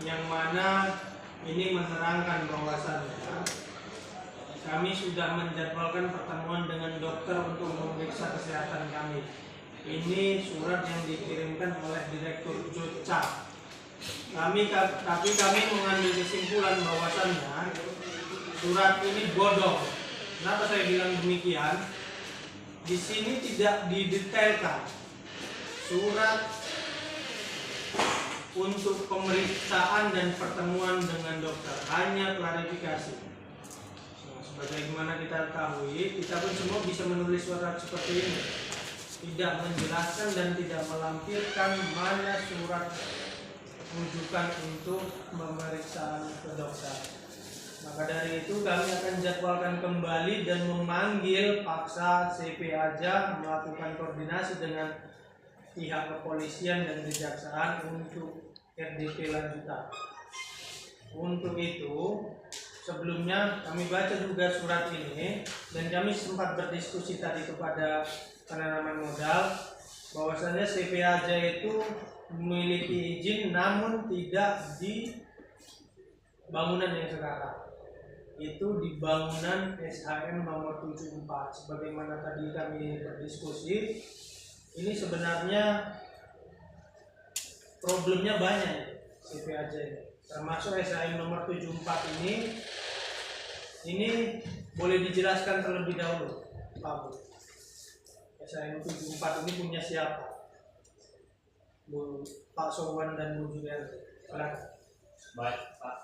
yang mana ini menerangkan bahwasannya kami sudah menjadwalkan pertemuan dengan dokter untuk memeriksa kesehatan kami. Ini surat yang dikirimkan oleh Direktur Joca. Tapi kami mengambil kesimpulan bahwasannya surat ini bodong. Kenapa saya bilang demikian? Di sini tidak didetailkan surat untuk pemeriksaan dan pertemuan dengan dokter, hanya klarifikasi. Sebagaimana kita ketahui, kita pun semua bisa menulis surat seperti ini, tidak menjelaskan dan tidak melampirkan mana surat rujukan untuk pemeriksaan ke dokter. Maka dari itu kami akan jadwalkan kembali dan memanggil paksa CP Aja melakukan koordinasi dengan pihak kepolisian dan kejaksaan untuk RDP lanjutan. Untuk itu, sebelumnya kami baca juga surat ini dan kami sempat berdiskusi tadi kepada penanaman modal bahwasannya CP Aja itu memiliki izin namun tidak di bangunan yang sekarang, itu di bangunan SHM nomor 74. Sebagaimana tadi kami berdiskusi, ini sebenarnya problemnya banyak CP Aja ini, termasuk SHM nomor 74 ini boleh dijelaskan terlebih dahulu Pak Bu. SHM 74 ini punya siapa? Bu Pak Sowan dan Bu Julianti. Silakan. Baik Pak,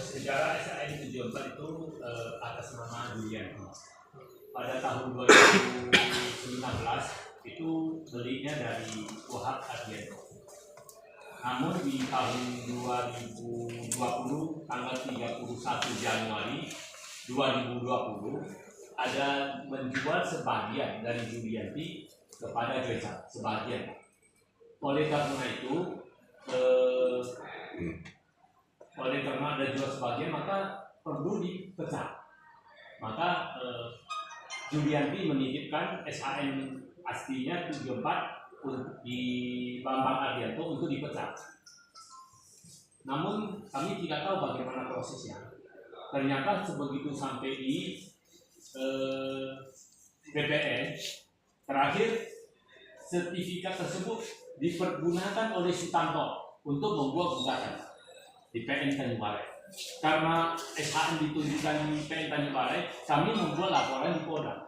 sejarah SHM 74 itu atas nama Julianti. Pada tahun 2019 itu belinya dari Wahab Adianto. Namun di tahun 2020 tanggal 31 Januari 2020 ada menjual sebagian dari Julianti kepada Joca, sebagian. Oleh karena itu ada jual sebagian, maka perlu dipecat. Maka Julianti menitipkan SHM aslinya 74 di Bambang Adianto untuk dipecat. Namun kami tidak tahu bagaimana prosesnya. Ternyata sebegitu sampai di BPN, terakhir sertifikat tersebut dipergunakan oleh Sutanto untuk membuat gugatan di PN Tanjung Balai. Karena SHM ditunjukkan di PN Tanjung Balai, kami membuat laporan di Polda.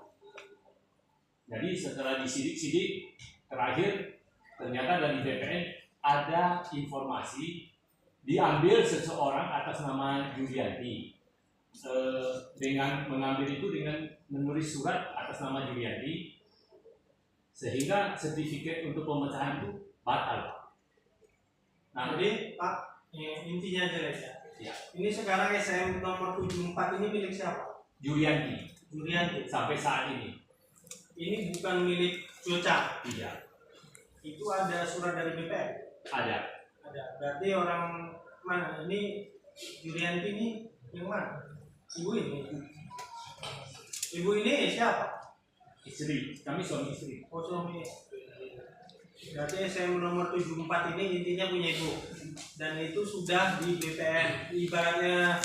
Jadi setelah disidik-sidik, terakhir ternyata dari BPN ada informasi diambil seseorang atas nama Julianti. Dengan mengambil itu dengan menulis surat atas nama Julianti, sehingga sertifikat untuk pemecahan itu batal. Nah, jadi Pak, intinya aja ya. Ini sekarang SHM nomor 74 ini milik siapa? Julianti. Sampai saat ini. Ini bukan milik Joca. Tidak. Itu ada surat dari BPN? Ada. Berarti orang mana? Ini Julianti ini yang mana? Ibu ini siapa? Istri. Kami suami istri. Oh, suami. Berarti SHM nomor 74 ini intinya punya ibu. Dan itu sudah di BPN. Ibaratnya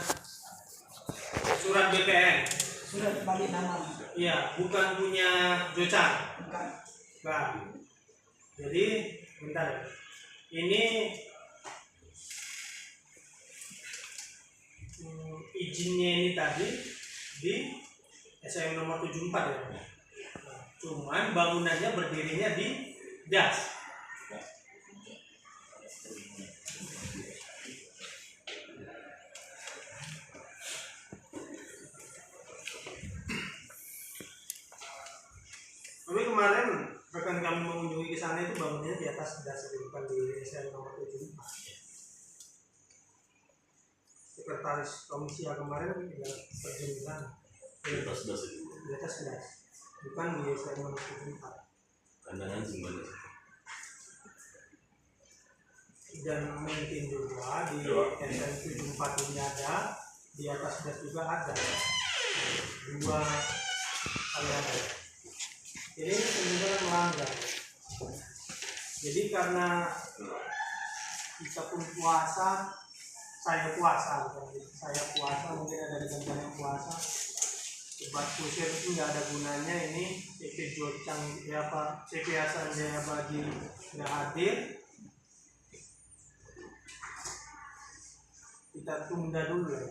surat BPN. Surat balik nama. Iya, bukan punya Joca. Nah, jadi bentar. Ini izinnya ini tadi di SHM nomor 74 ya. Nah, cuman bangunannya berdirinya di Das. Tapi kemarin rekan kami mengunjungi ke sana itu bangunannya di atas Das, bukan di SHM nomor 74. Sekretaris komisi A kemarin tidak pergi di sana. Di atas Das itu. Di atas Das, bukan di SHM nomor 74. Kandangan gimana? Dan mungkin juga di SHM 74 ini ada, di atas Das juga ada. Dua kali ada. Jadi ini sebenarnya melanggar. Jadi karena kita pun puasa, saya puasa, mungkin ada rekan yang puasa. Debat kusir itu nggak ada gunanya, ini CP Jocang ya Pak, CP Hasan Jaya Bagi nggak hadir, kita tunda dulu ya.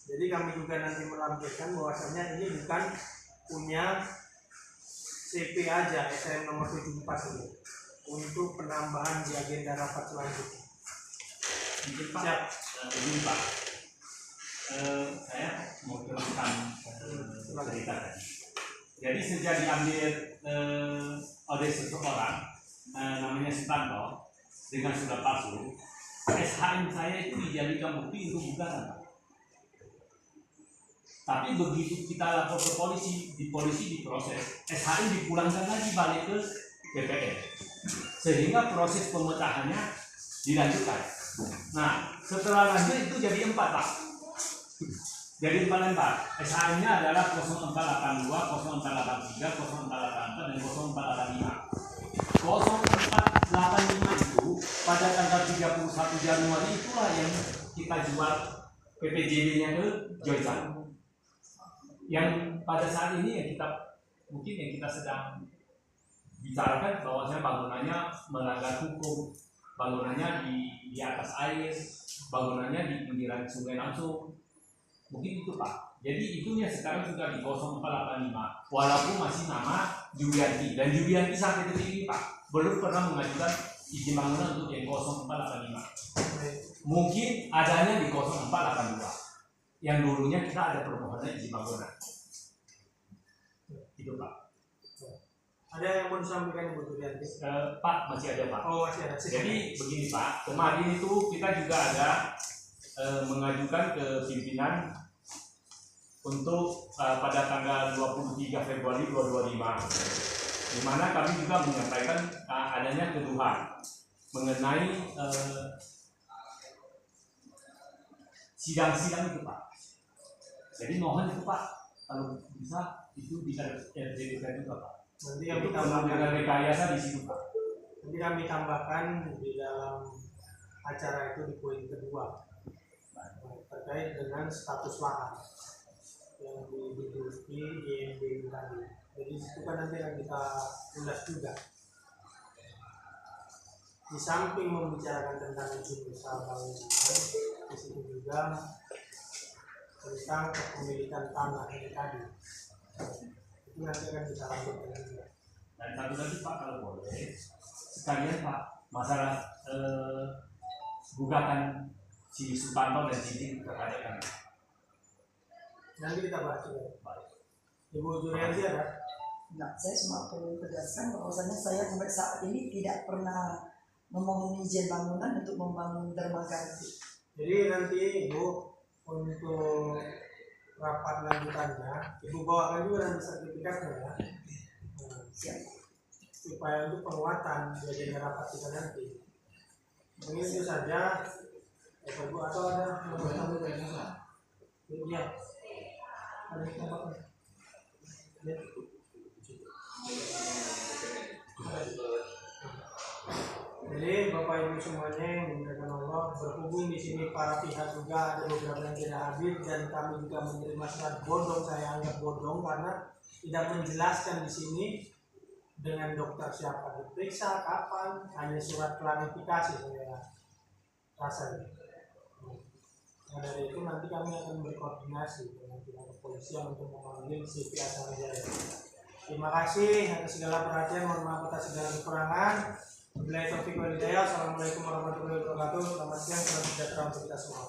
Jadi kami juga nanti melampirkan bahwasannya ini bukan punya CP aja, SN nomor 74 ini untuk penambahan di agenda rapat selanjutnya. Mungkin Pak, begini Pak, saya mau teruskan cerita tadi. Jadi sejak diambil oleh seseorang namanya Sutanto dengan surat palsu, SHM saya itu dijadikan bukti untuk gugatan, Pak. Tapi begitu kita lapor ke polisi, di polisi diproses, SHM dipulangkan lagi balik ke BPN, sehingga proses pemecahannya dilanjutkan. Nah, setelah lanjut itu jadi 4 Pak. Jadi 4 lembar. SHM-nya adalah 0482, 0483, 0484 dan 0485. 0485 itu pada tanggal 31 Januari itulah yang kita jual PPJB-nya ke Joysan. Yang pada saat ini yang kita sedang bicarakan bahwasanya bangunannya melanggar hukum, bangunannya di atas air, bangunannya di pinggiran sungai langsung. Mungkin itu Pak. Jadi itunya sekarang sudah di 0485 walaupun masih nama Julianti, dan Julianti sampai detik ini Pak belum pernah mengajukan izin bangunan untuk yang 0485. Mungkin adanya di 0482 yang dulunya kita ada permohonan izin bangunan. Itu Pak. Ada yang mau disampaikan Ibu Julianti? Pak, masih ada Pak. Oh, masih ada. Jadi begini Pak, kemarin itu kita juga ada mengajukan ke pimpinan untuk pada tanggal 23 Februari 2025, di mana kami juga menyampaikan adanya keluhan mengenai sidang-sidang itu Pak. Jadi mohon itu Pak, kalau bisa itu bisa RJDK juga Pak. Nanti kami Itu tambahkan dengan rekayasa di situ Pak. Nanti kami tambahkan di dalam acara itu di poin kedua terkait dengan status lahan yang diduduki IMB tadi. Jadi itu kan nanti akan kita ulas juga. Di samping membicarakan tentang izin usaha bangunan, di situ juga tentang kepemilikan tanah ini tadi. Itu nanti akan kita lanjutkan juga. Dan satu lagi Pak kalau boleh, sekalian Pak, masalah gugatan si Sutanto dan Cici terhadap kami. Nanti kita bahas juga. Ibu Julianti ada? Nah, saya cuma perlu tegaskan bahwasanya saya sampai saat ini tidak pernah memohon izin bangunan untuk membangun dermaga itu. Jadi nanti Ibu untuk rapat lanjutannya, Ibu bawakan juga nanti sertifikatnya ya. Siap. Supaya untuk penguatan di agenda rapat kita nanti. Mungkin itu saja. Ibu atau ada yang mau tambah dari mana? Iya. Ada yang tambahkan? Ya. Jadi Bapak Ibu semuanya yang dimuliakan Allah, berhubung di sini para pihak juga ada beberapa yang tidak hadir dan kami juga menerima surat bodong, saya anggap bodong karena tidak menjelaskan di sini dengan dokter siapa diperiksa, kapan, hanya surat klarifikasi saya rasanya. Nah, dari itu nanti kami akan berkoordinasi dengan pihak kepolisian untuk memanggil CP Hasan Jaya. Terima kasih atas segala perhatian, mohon maaf atas segala kekurangan. Wabillahi taufiq wal hidayah. Assalamualaikum warahmatullahi wabarakatuh. Selamat siang, selamat sejahtera untuk kita semua.